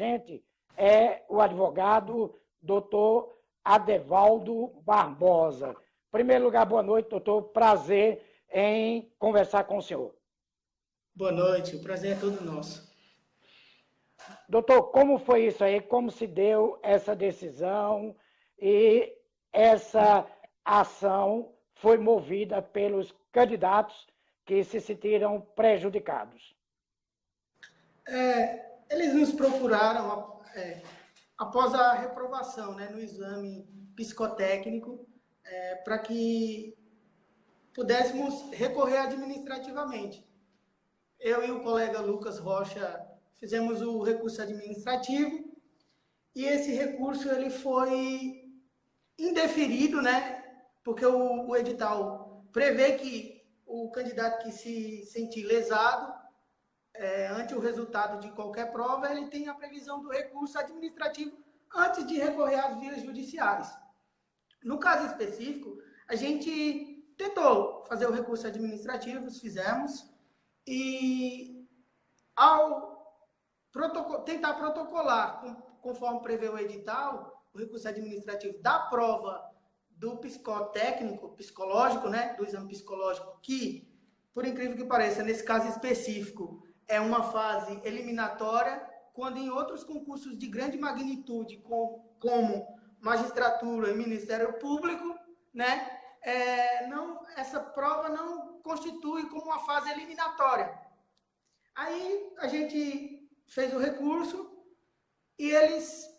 gente é o advogado doutor Adevaldo Barbosa. Em primeiro lugar, boa noite, doutor. Prazer em conversar com o senhor. Boa noite, o prazer é todo nosso. Doutor, como foi isso aí? Como se deu essa decisão e essa ação foi movida pelos candidatos que se sentiram prejudicados? Eles nos procuraram após a reprovação, né, no exame psicotécnico, para que pudéssemos recorrer administrativamente. Eu e o colega Lucas Rocha fizemos o recurso administrativo e esse recurso ele foi indeferido, né? Porque o edital prevê que o candidato que se sentir lesado ante o resultado de qualquer prova, ele tem a previsão do recurso administrativo antes de recorrer às vias judiciais. No caso específico, a gente tentou fazer o recurso administrativo, fizemos, e ao tentar protocolar, conforme prevê o edital, o recurso administrativo da prova do psicológico, né, do exame psicológico, que, por incrível que pareça, nesse caso específico, é uma fase eliminatória, quando em outros concursos de grande magnitude, como magistratura e Ministério Público, né, essa prova não constitui como uma fase eliminatória. Aí a gente fez o recurso e eles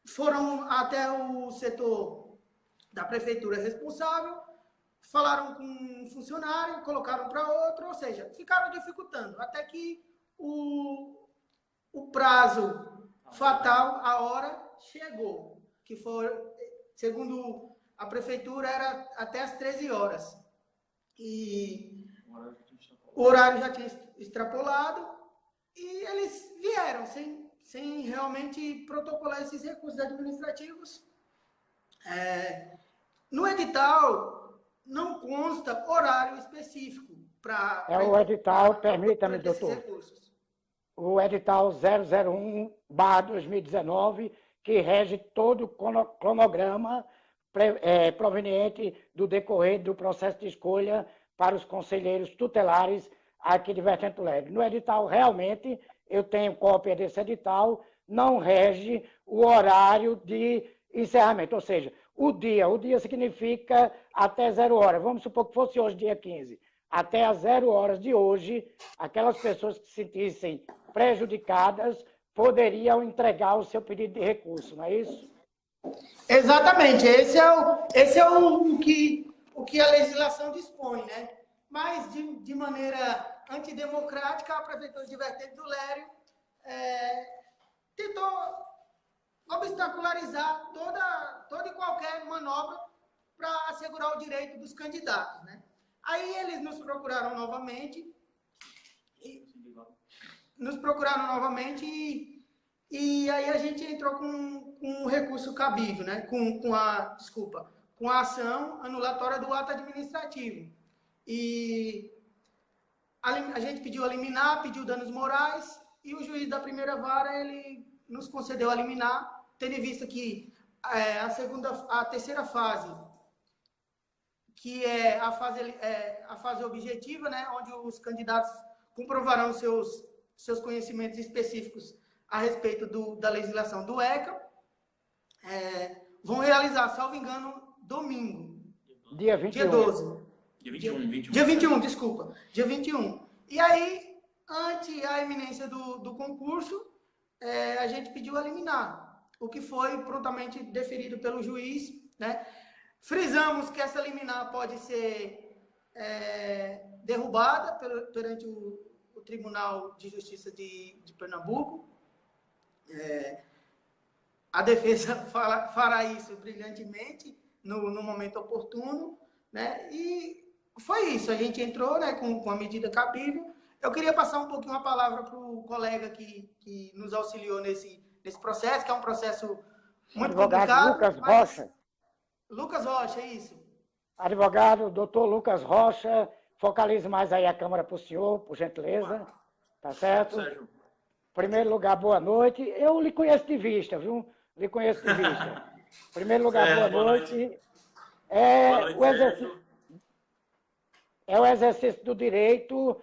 foram até o setor da prefeitura responsável, falaram com um funcionário, colocaram para outro, ou seja, ficaram dificultando, até que o prazo fatal, a hora, chegou, que foi, segundo a prefeitura, era até as 13 horas. E o horário já tinha extrapolado e eles vieram sem realmente protocolar esses recursos administrativos. No edital não consta horário específico para... o edital, permita-me, doutor, o edital 001/2019, que rege todo o cronograma proveniente do decorrer do processo de escolha para os conselheiros tutelares aqui de Vertente do Leste. No edital, realmente, eu tenho cópia desse edital, não rege o horário de encerramento, ou seja, o dia significa até 0 horas. Vamos supor que fosse hoje, dia 15. Até às 0 horas de hoje, aquelas pessoas que se sentissem prejudicadas poderiam entregar o seu pedido de recurso, não é isso? Exatamente, esse é o que a legislação dispõe, né? Mas, de maneira antidemocrática, a Prefeitura de Vertente do Lério tentou obstacularizar toda e qualquer manobra para assegurar o direito dos candidatos, né? Aí eles nos procuraram novamente, e aí a gente entrou com um recurso cabível, né? com a ação anulatória do ato administrativo. E a gente pediu a liminar, pediu danos morais, e o juiz da primeira vara, ele nos concedeu a liminar, tendo em vista que a terceira fase, que é a fase objetiva, né? Onde os candidatos comprovarão seus conhecimentos específicos a respeito da legislação do ECA, vão realizar, salvo engano, domingo. Dia 21. Dia 12. Dia 21, desculpa. Dia 21. E aí, ante a iminência do concurso, a gente pediu a liminar, o que foi prontamente deferido pelo juiz, né? Frisamos que essa liminar pode ser derrubada perante o Tribunal de Justiça de Pernambuco. A defesa fará isso brilhantemente no momento oportuno, né? E foi isso, a gente entrou, né, com a medida cabível. Eu queria passar um pouquinho a palavra para o colega que nos auxiliou nesse processo, que é um processo muito complicado. Lucas Rocha. Lucas Rocha, é isso. Advogado, doutor Lucas Rocha, focalize mais aí a câmera para o senhor, por gentileza. Tá certo? Sérgio. Em primeiro lugar, boa noite. Eu lhe conheço de vista, viu? Lhe conheço de vista. Em primeiro lugar, Certo, boa boa noite. noite. Boa É noite, o exercício, Sérgio. é o exercício do direito,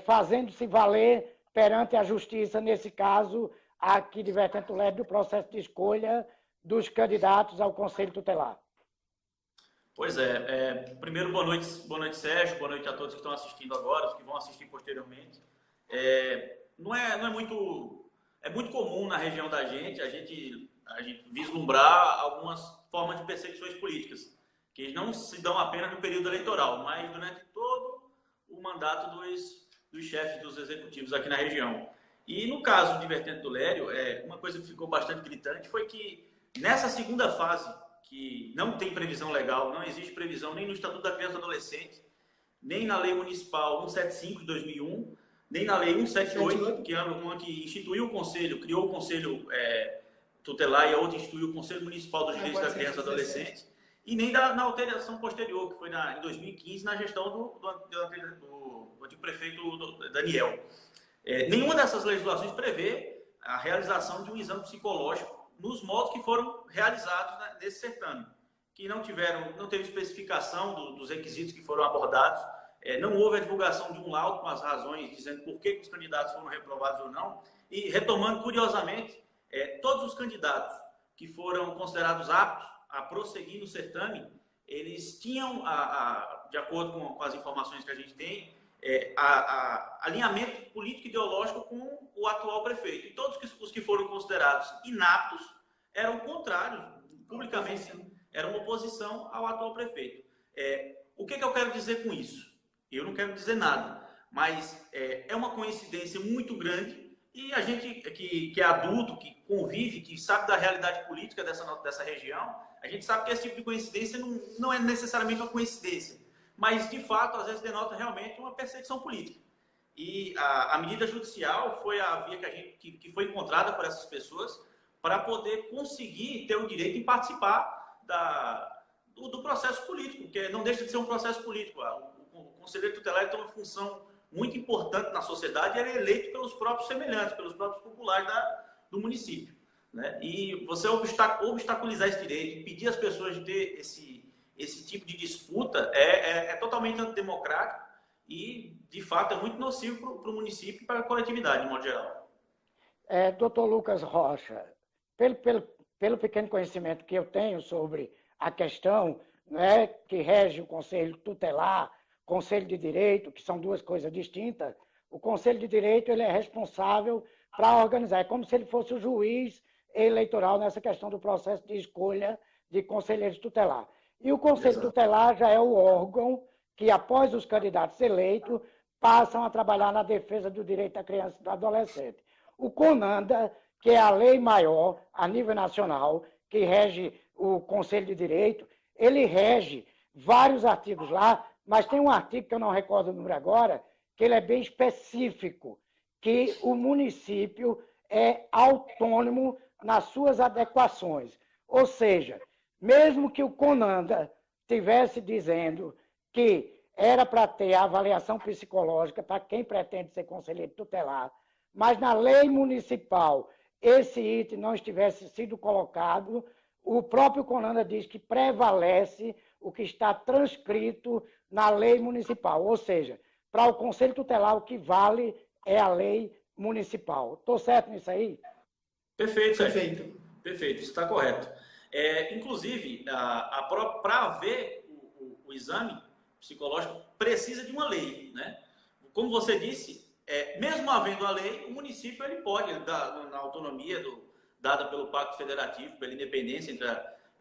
fazendo-se valer perante a justiça, nesse caso, aqui de Vertente Leste, do processo de escolha dos candidatos ao Conselho Tutelar. Pois primeiro, boa noite, Sérgio, boa noite a todos que estão assistindo agora, os que vão assistir posteriormente. Não é muito, é muito comum na região da gente, a gente vislumbrar algumas formas de perseguições políticas, que não se dão apenas no período eleitoral, mas durante todo o mandato dos chefes dos executivos aqui na região. E no caso de Vertente do Lério, uma coisa que ficou bastante gritante foi que nessa segunda fase, que não tem previsão legal, não existe previsão nem no Estatuto da Criança e do Adolescente, nem na Lei Municipal 175 de 2001, nem na Lei 178, que é uma que instituiu o Conselho, criou o Conselho Tutelar, e a outra instituiu o Conselho Municipal dos Direitos da Criança e do Adolescente, e nem na alteração posterior, que foi em 2015, na gestão do antigo prefeito Daniel. Nenhuma dessas legislações prevê a realização de um exame psicológico nos modos que foram realizados nesse certame, que não teve especificação dos requisitos que foram abordados, não houve a divulgação de um laudo com as razões dizendo por que os candidatos foram reprovados ou não, e retomando curiosamente, todos os candidatos que foram considerados aptos a prosseguir no certame, eles tinham, de acordo com as informações que a gente tem, alinhamento político e ideológico com o atual prefeito. E todos os que foram considerados inaptos eram contrários, publicamente, era uma oposição ao atual prefeito. O que eu quero dizer com isso? Eu não quero dizer nada, mas é uma coincidência muito grande, e a gente que é adulto, que convive, que sabe da realidade política dessa região, a gente sabe que esse tipo de coincidência não é necessariamente uma coincidência, mas, de fato, às vezes denota realmente uma perseguição política. E a medida judicial foi a via que foi encontrada por essas pessoas para poder conseguir ter o direito de participar do processo político, porque não deixa de ser um processo político. O conselheiro tutelar tem uma função muito importante na sociedade, e ele é eleito pelos próprios semelhantes, pelos próprios populares do município, né? E você obstaculizar esse direito, impedir as pessoas de ter esse tipo de disputa é totalmente antidemocrático e, de fato, é muito nocivo para o município e para a coletividade, de modo geral. Doutor Lucas Rocha, pelo pequeno conhecimento que eu tenho sobre a questão, né, que rege o Conselho Tutelar, Conselho de Direito, que são duas coisas distintas, o Conselho de Direito ele é responsável para organizar, é como se ele fosse o juiz eleitoral nessa questão do processo de escolha de conselheiros tutelar. E o Conselho Tutelar já é o órgão que, após os candidatos eleitos, passam a trabalhar na defesa do direito da criança e do adolescente. O CONANDA, que é a lei maior a nível nacional, que rege o Conselho de Direito, ele rege vários artigos lá, mas tem um artigo que eu não recordo o número agora, que ele é bem específico, que o município é autônomo nas suas adequações. Ou seja, mesmo que o CONANDA estivesse dizendo que era para ter a avaliação psicológica para quem pretende ser conselheiro tutelar, mas na lei municipal esse item não estivesse sido colocado, o próprio CONANDA diz que prevalece o que está transcrito na lei municipal. Ou seja, para o Conselho Tutelar o que vale é a lei municipal. Estou certo nisso aí? Perfeito, Sérgio. Perfeito, isso está correto. Inclusive, para haver o exame psicológico, precisa de uma lei, né? Como você disse, mesmo havendo a lei, o município ele pode, na autonomia dada pelo Pacto Federativo, pela independência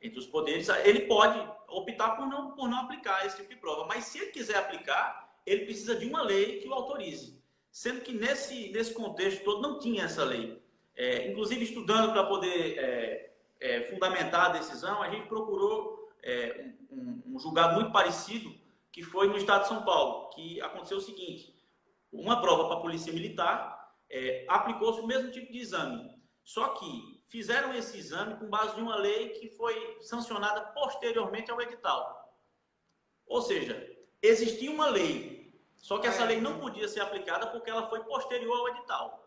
entre os poderes, ele pode optar por não aplicar esse tipo de prova. Mas se ele quiser aplicar, ele precisa de uma lei que o autorize. Sendo que nesse contexto todo não tinha essa lei. Inclusive, estudando para poder fundamentar a decisão, a gente procurou um julgado muito parecido, que foi no estado de São Paulo, que aconteceu o seguinte: uma prova para a Polícia Militar, aplicou-se o mesmo tipo de exame, só que fizeram esse exame com base em uma lei que foi sancionada posteriormente ao edital. Ou seja, existia uma lei, só que essa lei não podia ser aplicada porque ela foi posterior ao edital.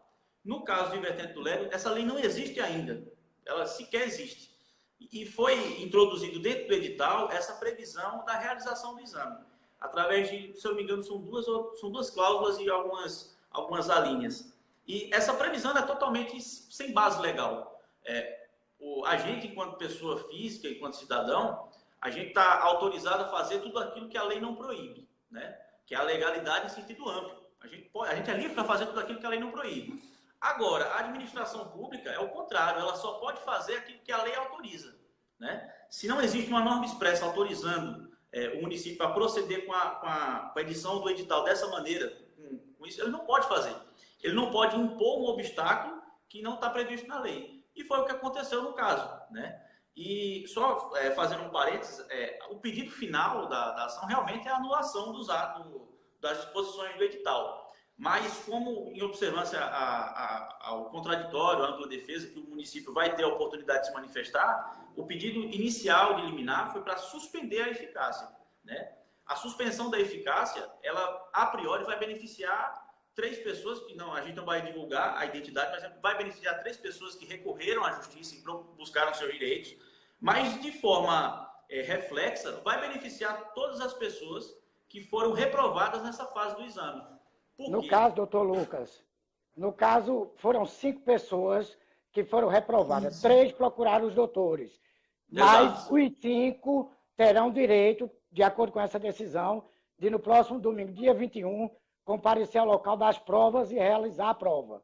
No caso de Vertente do Leste, essa lei não existe ainda. Ela sequer existe. E foi introduzido dentro do edital essa previsão da realização do exame, através de, se eu não me engano, são duas cláusulas e algumas alíneas. E essa previsão é totalmente sem base legal. A gente, enquanto pessoa física, enquanto cidadão, a gente está autorizado a fazer tudo aquilo que a lei não proíbe, né? Que é a legalidade em sentido amplo. A gente é livre para fazer tudo aquilo que a lei não proíbe. Agora, a administração pública é o contrário, ela só pode fazer aquilo que a lei autoriza, né? Se não existe uma norma expressa autorizando o município a proceder com a edição do edital dessa maneira, com isso, ele não pode fazer. Ele não pode impor um obstáculo que não está previsto na lei. E foi o que aconteceu no caso, né? E só fazendo um parênteses, o pedido final da ação realmente é a anulação dos atos, das disposições do edital. Mas como em observância ao contraditório, à ampla defesa, que o município vai ter a oportunidade de se manifestar, o pedido inicial de liminar foi para suspender a eficácia, né? A suspensão da eficácia, ela a priori vai beneficiar 3 pessoas, que não, a gente não vai divulgar a identidade, mas vai beneficiar 3 pessoas que recorreram à justiça e buscaram seus direitos, mas de forma reflexa, vai beneficiar todas as pessoas que foram reprovadas nessa fase do exame. No caso, doutor Lucas, no caso, foram 5 pessoas que foram reprovadas. 3 procuraram os doutores. Mas os 5 terão direito, de acordo com essa decisão, de no próximo domingo, dia 21, comparecer ao local das provas e realizar a prova.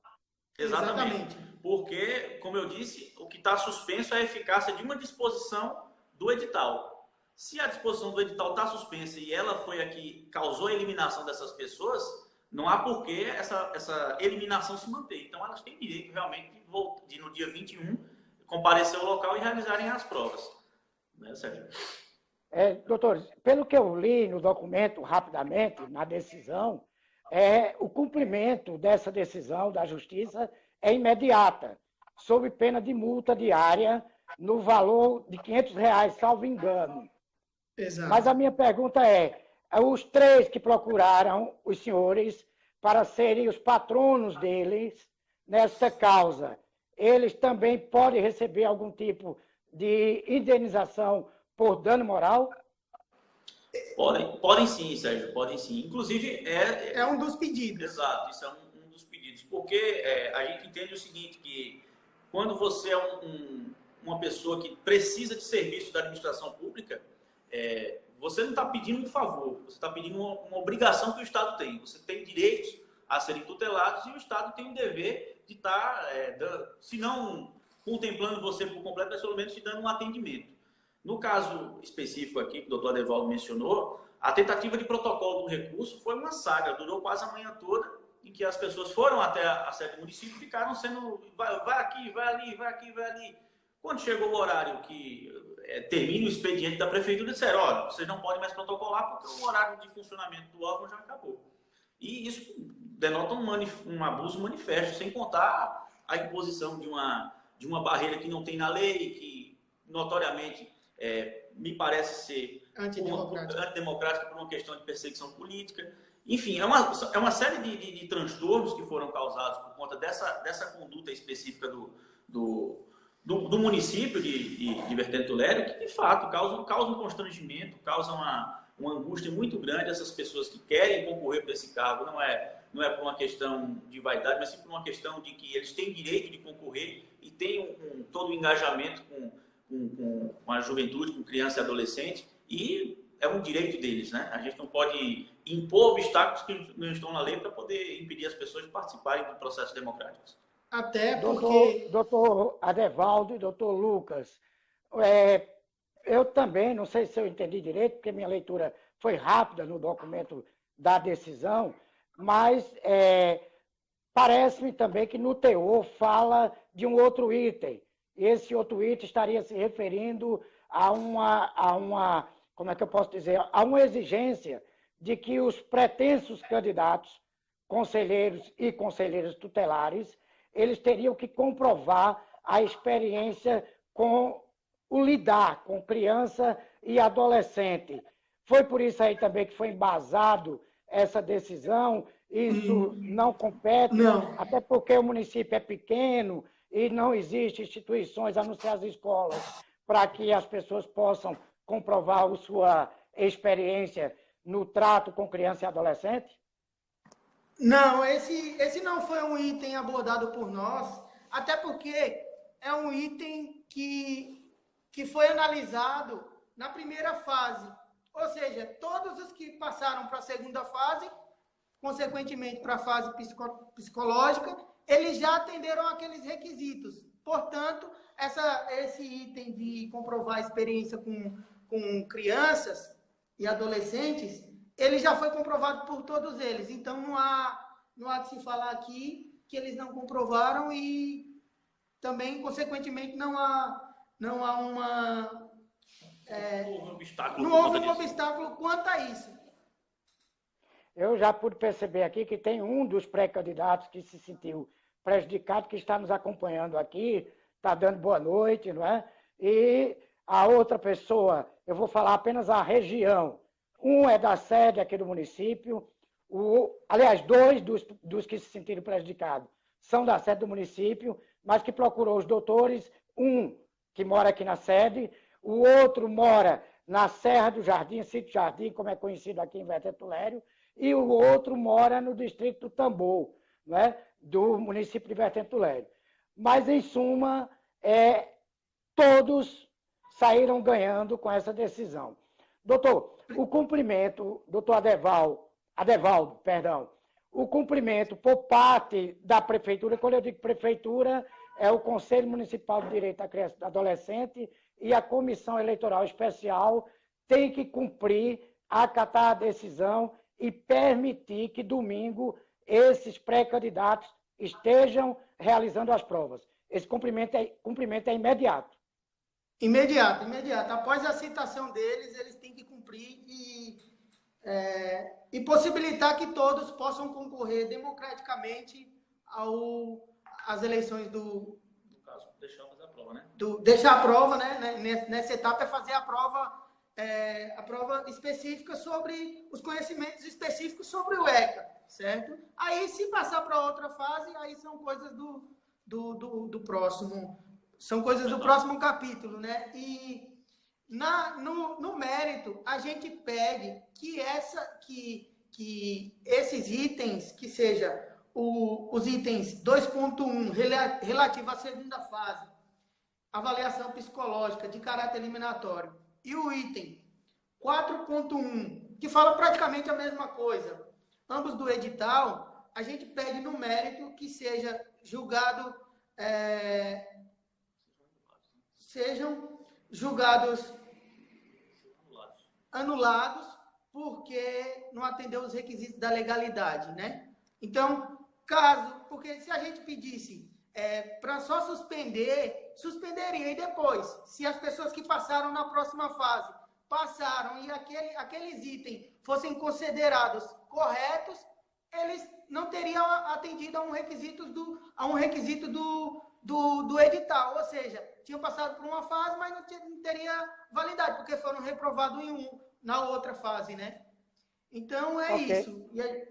Exatamente. Porque, como eu disse, o que está suspenso é a eficácia de uma disposição do edital. Se a disposição do edital está suspensa e ela foi a que causou a eliminação dessas pessoas, não há por que essa eliminação se manter. Então, elas têm direito realmente de no dia 21, comparecer ao local e realizarem as provas. Né, Sérgio? Doutor, pelo que eu li no documento, rapidamente, na decisão, o cumprimento dessa decisão da Justiça é imediata, sob pena de multa diária no valor de R$500, salvo engano. Exato. Mas a minha pergunta os 3 que procuraram os senhores para serem os patronos deles nessa causa, eles também podem receber algum tipo de indenização por dano moral? Podem sim, Sérgio, podem sim. Inclusive, é um dos pedidos. Exato, isso é um dos pedidos. Porque a gente entende o seguinte, que quando você é uma pessoa que precisa de serviço da administração pública, você não está pedindo um favor, você está pedindo uma obrigação que o Estado tem. Você tem direitos a serem tutelados e o Estado tem um dever de estar, se não contemplando você por completo, mas pelo menos te dando um atendimento. No caso específico aqui, que o doutor Adevaldo mencionou, a tentativa de protocolo do recurso foi uma saga, durou quase a manhã toda, em que as pessoas foram até a sede do município e ficaram sendo, vai aqui, vai ali, vai aqui, vai ali. Quando chegou o horário que termina o expediente da prefeitura, disseram, olha, vocês não podem mais protocolar porque o horário de funcionamento do órgão já acabou. E isso denota um abuso manifesto, sem contar a imposição de uma barreira que não tem na lei, que notoriamente me parece ser antidemocrática por uma questão de perseguição política. Enfim, é uma série de transtornos que foram causados por conta dessa conduta específica do município de Vertente do Lério, que de fato causa um constrangimento, causa uma angústia muito grande a essas pessoas que querem concorrer para esse cargo. Não é por uma questão de vaidade, mas sim por uma questão de que eles têm direito de concorrer e têm todo o engajamento com a juventude, com criança e adolescente, e é um direito deles, né? A gente não pode impor obstáculos que não estão na lei para poder impedir as pessoas de participarem do processo democrático. Até porque... Doutor Adevaldo e doutor Lucas, eu também, não sei se eu entendi direito, porque minha leitura foi rápida no documento da decisão, mas parece-me também que no teor fala de um outro item. Esse outro item estaria se referindo a uma, como é que eu posso dizer, a uma exigência de que os pretensos candidatos, conselheiros e conselheiras tutelares, eles teriam que comprovar a experiência com o lidar com criança e adolescente. Foi por isso aí também que foi embasado essa decisão isso não compete, Não. até porque o município é pequeno e não existem instituições, a não ser as escolas, para que as pessoas possam comprovar a sua experiência no trato com criança e adolescente? Não, esse não foi um item abordado por nós, até porque é um item que foi analisado na primeira fase. Ou seja, todos os que passaram para a segunda fase, consequentemente para a fase psicológica, eles já atenderam aqueles requisitos. Portanto, esse item de comprovar a experiência com crianças e adolescentes, ele já foi comprovado por todos eles. Então, não há de se falar aqui que eles não comprovaram e também, consequentemente, não há uma... não houve um obstáculo quanto a isso. Eu já pude perceber aqui que tem um dos pré-candidatos que se sentiu prejudicado, que está nos acompanhando aqui, está dando boa noite, não é? E a outra pessoa, eu vou falar apenas a região. Um é da sede aqui do município, aliás, dois dos que se sentiram prejudicados são da sede do município, mas que procurou os doutores, um que mora aqui na sede, o outro mora na Serra do Jardim, Sítio Jardim, como é conhecido aqui em Vertentulério, e o outro mora no distrito do Tambor, né, do município de Vertentulério. Mas, em suma, todos saíram ganhando com essa decisão. Doutor, o cumprimento, doutor Adevaldo, perdão, o cumprimento por parte da prefeitura, quando eu digo prefeitura, é o Conselho Municipal de Direito da Criança e do Adolescente e a Comissão Eleitoral Especial tem que cumprir, acatar a decisão e permitir que domingo esses pré-candidatos estejam realizando as provas. Esse cumprimento é imediato. Imediato. Após a citação deles, eles têm que cumprir e possibilitar que todos possam concorrer democraticamente às eleições do... No caso, deixamos a prova, né? Deixar a prova, né? Nessa etapa é fazer a prova específica sobre os conhecimentos específicos sobre o ECA, certo? Aí, se passar para outra fase, aí são coisas do próximo... São coisas do próximo capítulo, né? E no mérito, a gente pede que esses itens, que seja os itens 2.1, relativo à segunda fase, avaliação psicológica de caráter eliminatório, e o item 4.1, que fala praticamente a mesma coisa, ambos do edital, a gente pede no mérito que seja julgado... sejam julgados anulados porque não atendeu os requisitos da legalidade, né? Então, porque se a gente pedisse para só suspenderia, e depois, se as pessoas que passaram na próxima fase passaram e aqueles itens fossem considerados corretos, eles não teriam atendido a um requisito do edital, ou seja, tinham passado por uma fase, mas não teria validade, porque foram reprovados na outra fase, né? Então, isso. E aí...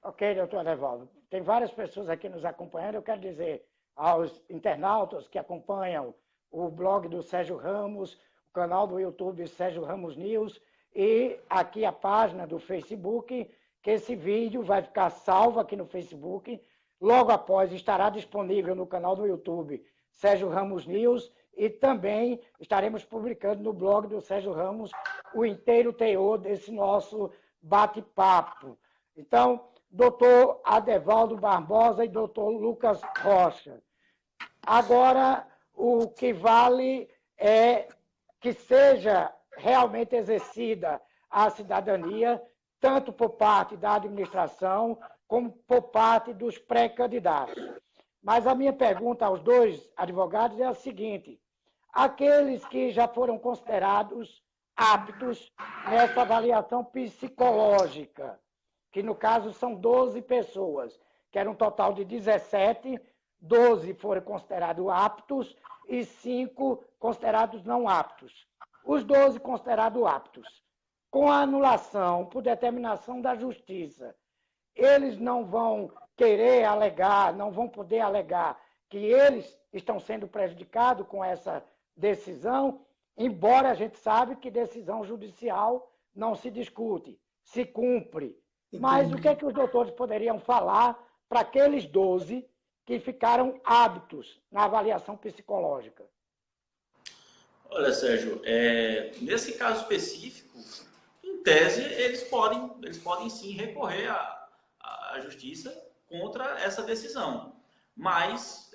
Ok, doutor Adevaldo. Tem várias pessoas aqui nos acompanhando. Eu quero dizer aos internautas que acompanham o blog do Sérgio Ramos, o canal do YouTube Sérgio Ramos News e aqui a página do Facebook, que esse vídeo vai ficar salvo aqui no Facebook. Logo após estará disponível no canal do YouTube Sérgio Ramos News e também estaremos publicando no blog do Sérgio Ramos o inteiro teor desse nosso bate-papo. Então, doutor Adevaldo Barbosa e doutor Lucas Rocha. Agora, o que vale é que seja realmente exercida a cidadania, tanto por parte da administração, como por parte dos pré-candidatos. Mas a minha pergunta aos dois advogados é a seguinte: aqueles que já foram considerados aptos nessa avaliação psicológica, que no caso são 12 pessoas, que era um total de 17, 12 foram considerados aptos e 5 considerados não aptos. Os 12 considerados aptos, com a anulação por determinação da Justiça, eles não vão querer alegar, não vão poder alegar que eles estão sendo prejudicados com essa decisão, embora a gente sabe que decisão judicial não se discute, se cumpre. Mas o que é que os doutores poderiam falar para aqueles 12 que ficaram hábitos na avaliação psicológica? Olha, Sérgio, nesse caso específico, em tese, eles podem sim recorrer à justiça contra essa decisão. Mas,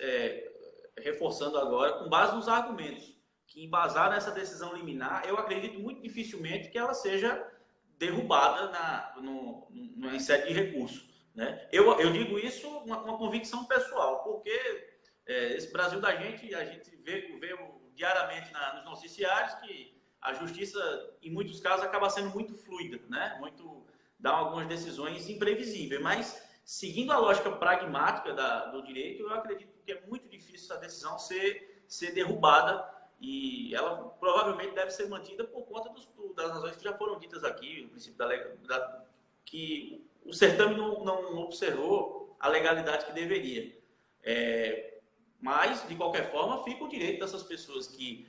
reforçando agora, com base nos argumentos que embasaram essa decisão liminar, eu acredito muito dificilmente que ela seja derrubada em sede de recurso. Né? Eu digo isso com uma convicção pessoal, porque esse Brasil da gente, a gente vê diariamente nos noticiários que a justiça, em muitos casos, acaba sendo muito fluida, né? Dá algumas decisões imprevisíveis, mas seguindo a lógica pragmática do direito, eu acredito que é muito difícil essa decisão ser derrubada e ela provavelmente deve ser mantida por conta das razões que já foram ditas aqui, o princípio que o certame não observou a legalidade que deveria. Mas, de qualquer forma, fica o direito dessas pessoas que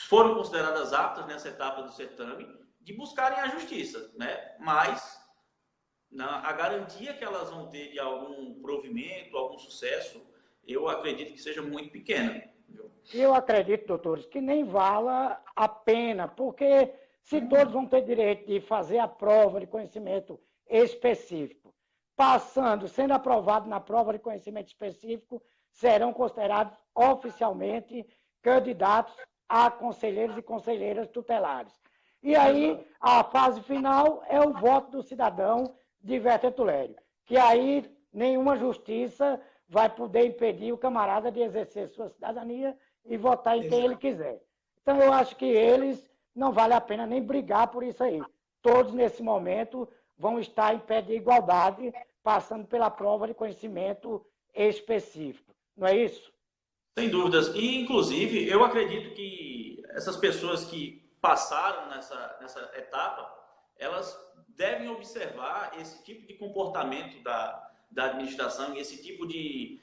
foram consideradas aptas nessa etapa do certame de buscarem a justiça, né? Mas a garantia que elas vão ter de algum provimento, algum sucesso, eu acredito que seja muito pequena. Eu acredito, doutores, que nem vala a pena, porque se todos vão ter direito de fazer a prova de conhecimento específico, sendo aprovado na prova de conhecimento específico, serão considerados oficialmente candidatos a conselheiros e conselheiras tutelares. E aí, a fase final é o voto do cidadão de vertente Lério, que aí nenhuma justiça vai poder impedir o camarada de exercer sua cidadania e votar em quem ele quiser. Então, eu acho que eles não vale a pena nem brigar por isso aí. Todos, nesse momento, vão estar em pé de igualdade, passando pela prova de conhecimento específico. Não é isso? Sem dúvidas. E, inclusive, eu acredito que essas pessoas que passaram nessa etapa, elas devem observar esse tipo de comportamento da administração e esse tipo de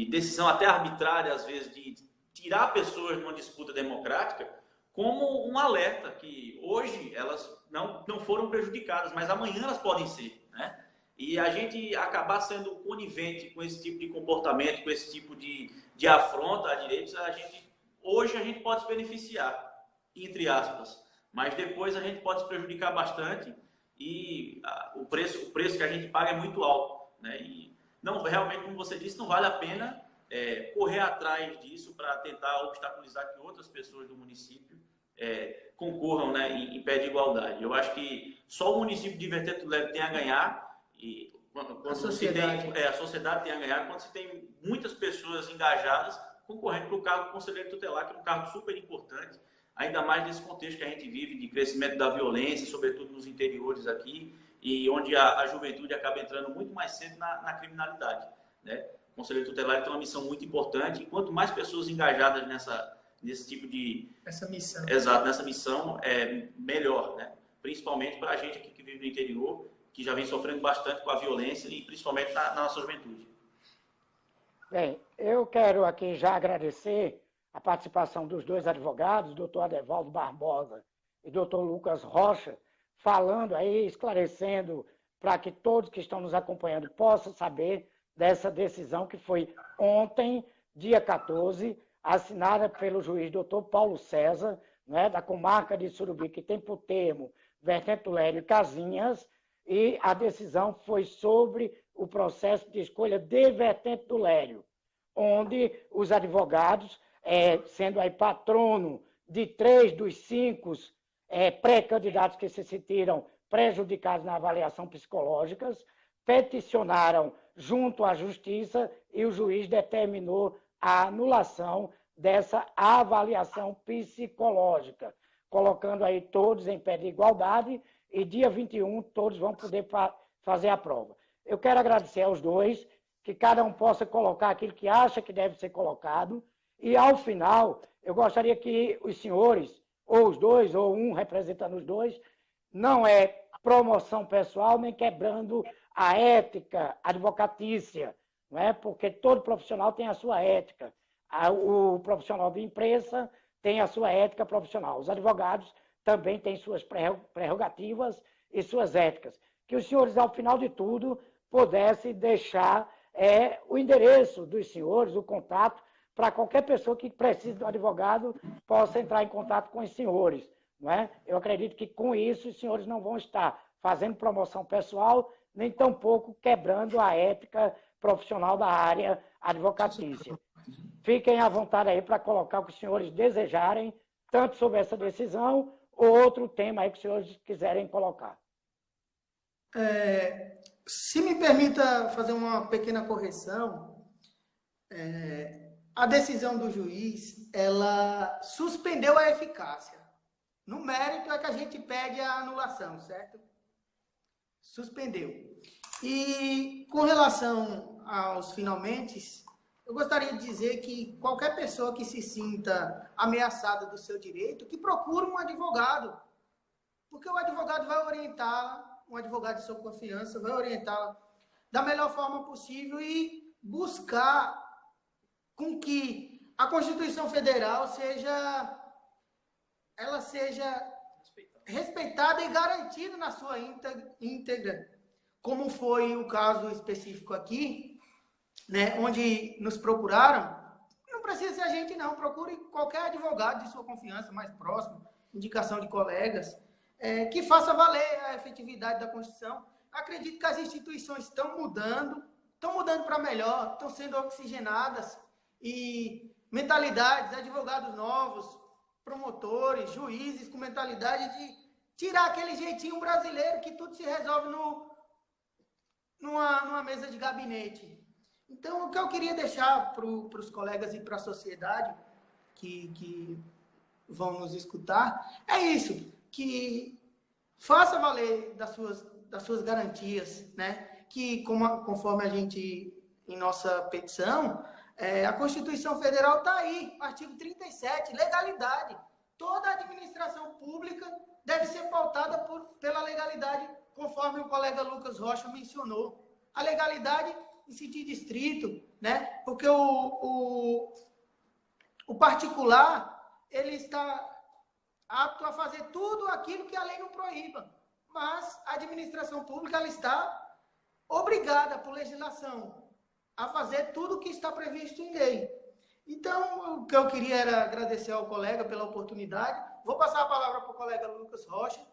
decisão até arbitrária, às vezes, de tirar pessoas de uma disputa democrática, como um alerta que hoje elas não foram prejudicadas, mas amanhã elas podem ser, né? E a gente acabar sendo conivente com esse tipo de comportamento, com esse tipo de afronta a direitos, hoje a gente pode se beneficiar, entre aspas, mas depois a gente pode se prejudicar bastante e o preço que a gente paga é muito alto, né? E realmente, como você disse, não vale a pena correr atrás disso para tentar obstaculizar que outras pessoas do município concorram, né, em pé de igualdade. Eu acho que só o município de Vertente Lério tem a ganhar e quando a sociedade tem a ganhar quando se tem muitas pessoas engajadas concorrendo para o cargo de conselheiro tutelar, que é um cargo super importante, ainda mais nesse contexto que a gente vive de crescimento da violência, sobretudo nos interiores aqui, e onde a juventude acaba entrando muito mais cedo na criminalidade, né? O conselheiro tutelar tem uma missão muito importante e quanto mais pessoas engajadas nesse tipo de... Essa missão. Exato, nessa missão é melhor, né? Principalmente para a gente aqui que vive no interior, que já vem sofrendo bastante com a violência e principalmente na nossa juventude. Bem, eu quero aqui já agradecer a participação dos dois advogados, doutor Adevaldo Barbosa e doutor Lucas Rocha, falando aí, esclarecendo para que todos que estão nos acompanhando possam saber dessa decisão que foi ontem, dia 14, assinada pelo juiz doutor Paulo César, né, da comarca de Surubim, que tem por termo Vertente Lério e Casinhas, e a decisão foi sobre o processo de escolha de Vertente do Lério, onde os advogados, sendo aí patrono de 3 dos 5 pré-candidatos que se sentiram prejudicados na avaliação psicológica, peticionaram junto à Justiça e o juiz determinou a anulação dessa avaliação psicológica, colocando aí todos em pé de igualdade e dia 21 todos vão poder fazer a prova. Eu quero agradecer aos dois, que cada um possa colocar aquilo que acha que deve ser colocado e, ao final, eu gostaria que os senhores, ou os dois, ou um representando os dois, não é promoção pessoal, nem quebrando a ética advocatícia, não é? Porque todo profissional tem a sua ética. O profissional de imprensa tem a sua ética profissional. Os advogados também têm suas prerrogativas e suas éticas. Que os senhores, ao final de tudo, pudessem deixar o endereço dos senhores, o contato, para qualquer pessoa que precise de um advogado possa entrar em contato com os senhores. Não é? Eu acredito que com isso os senhores não vão estar fazendo promoção pessoal, nem tampouco quebrando a ética profissional da área advocatícia. Fiquem à vontade aí para colocar o que os senhores desejarem, tanto sobre essa decisão ou outro tema aí que os senhores quiserem colocar. Se me permita fazer uma pequena correção, a decisão do juiz, ela suspendeu a eficácia. No mérito é que a gente pede a anulação, certo? Suspendeu. E com relação aos finalmente, eu gostaria de dizer que qualquer pessoa que se sinta ameaçada do seu direito, que procure um advogado, porque o advogado vai orientá-la, um advogado de sua confiança vai orientá-la da melhor forma possível e buscar com que a Constituição Federal seja respeitada e garantida na sua íntegra, como foi o caso específico aqui, né, onde nos procuraram. Não precisa ser a gente, não. Procure qualquer advogado de sua confiança mais próximo, indicação de colegas, que faça valer a efetividade da Constituição. Acredito que as instituições estão mudando para melhor, estão sendo oxigenadas, e mentalidades, advogados novos, promotores, juízes com mentalidade de tirar aquele jeitinho brasileiro que tudo se resolve numa mesa de gabinete. Então, o que eu queria deixar para os colegas e para a sociedade que vão nos escutar é isso, que faça valer das suas garantias, né? Que, conforme a gente, em nossa petição, a Constituição Federal está aí, artigo 37, legalidade. Toda a administração pública deve ser pautada pela legalidade, conforme o colega Lucas Rocha mencionou. A legalidade em sentido estrito, né? Porque o particular, ele está apto a fazer tudo aquilo que a lei não proíba, mas a administração pública, ela está obrigada por legislação a fazer tudo o que está previsto em lei. Então, o que eu queria era agradecer ao colega pela oportunidade. Vou passar a palavra para o colega Lucas Rocha.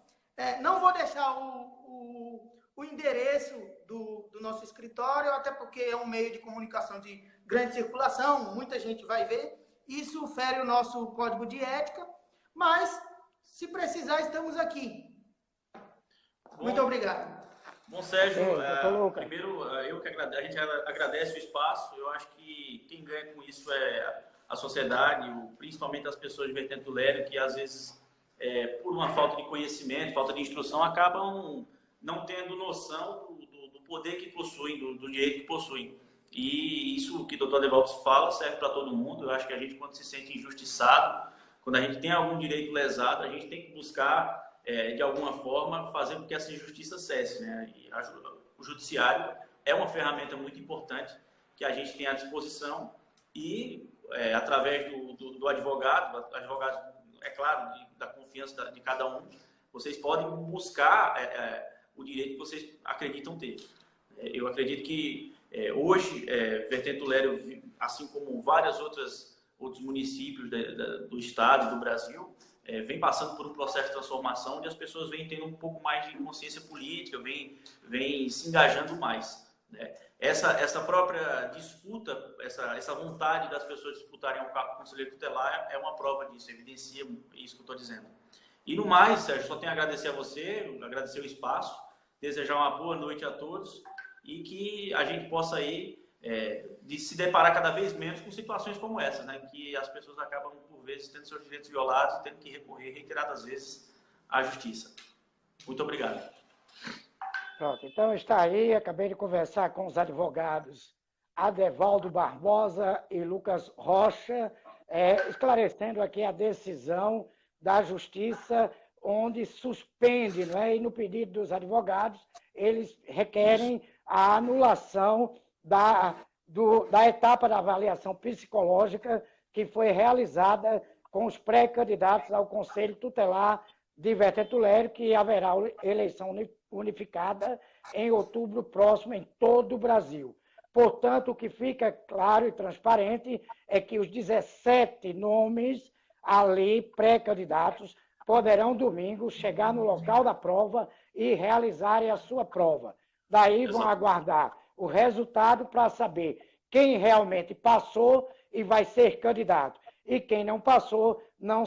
Não vou deixar o endereço do nosso escritório, até porque é um meio de comunicação de grande circulação, muita gente vai ver. Isso fere o nosso código de ética, mas, se precisar, estamos aqui. Muito obrigado. Bom, Sérgio, primeiro, a gente agradece o espaço. Eu acho que quem ganha com isso é a sociedade, principalmente as pessoas de Vertente do Lério, que às vezes, por uma falta de conhecimento, falta de instrução, acabam não tendo noção do poder que possuem, do direito que possuem. E isso que o doutor Adevaldo fala serve para todo mundo. Eu acho que a gente, quando se sente injustiçado, quando a gente tem algum direito lesado, a gente tem que buscar, de alguma forma, fazer com que essa injustiça cesse, né? E o judiciário é uma ferramenta muito importante que a gente tem à disposição e, através do advogado, é claro, da confiança de cada um, vocês podem buscar o direito que vocês acreditam ter. Eu acredito que hoje, Vertente do Lério, assim como vários outros municípios do estado e do Brasil, vem passando por um processo de transformação onde as pessoas vêm tendo um pouco mais de consciência política, vêm se engajando mais, né? Essa própria disputa, essa vontade das pessoas disputarem um cargo conselheiro tutelar é uma prova disso, evidencia isso que eu estou dizendo. E no mais, Sérgio, só tenho a agradecer a você, agradecer o espaço, desejar uma boa noite a todos e que a gente possa aí de se deparar cada vez menos com situações como essa, né? Que as pessoas acabam, por vezes, tendo seus direitos violados e tendo que recorrer reiteradas vezes à justiça. Muito obrigado. Pronto, então está aí, acabei de conversar com os advogados Adevaldo Barbosa e Lucas Rocha, esclarecendo aqui a decisão da Justiça, onde suspende, não é? E no pedido dos advogados, eles requerem a anulação da etapa da avaliação psicológica que foi realizada com os pré-candidatos ao Conselho Tutelar de Vertente Lério, que haverá eleição unificada em outubro próximo em todo o Brasil. Portanto, o que fica claro e transparente é que os 17 nomes ali, pré-candidatos, poderão, domingo, chegar no local da prova e realizarem a sua prova. Daí vão aguardar o resultado para saber quem realmente passou e vai ser candidato. E quem não passou, não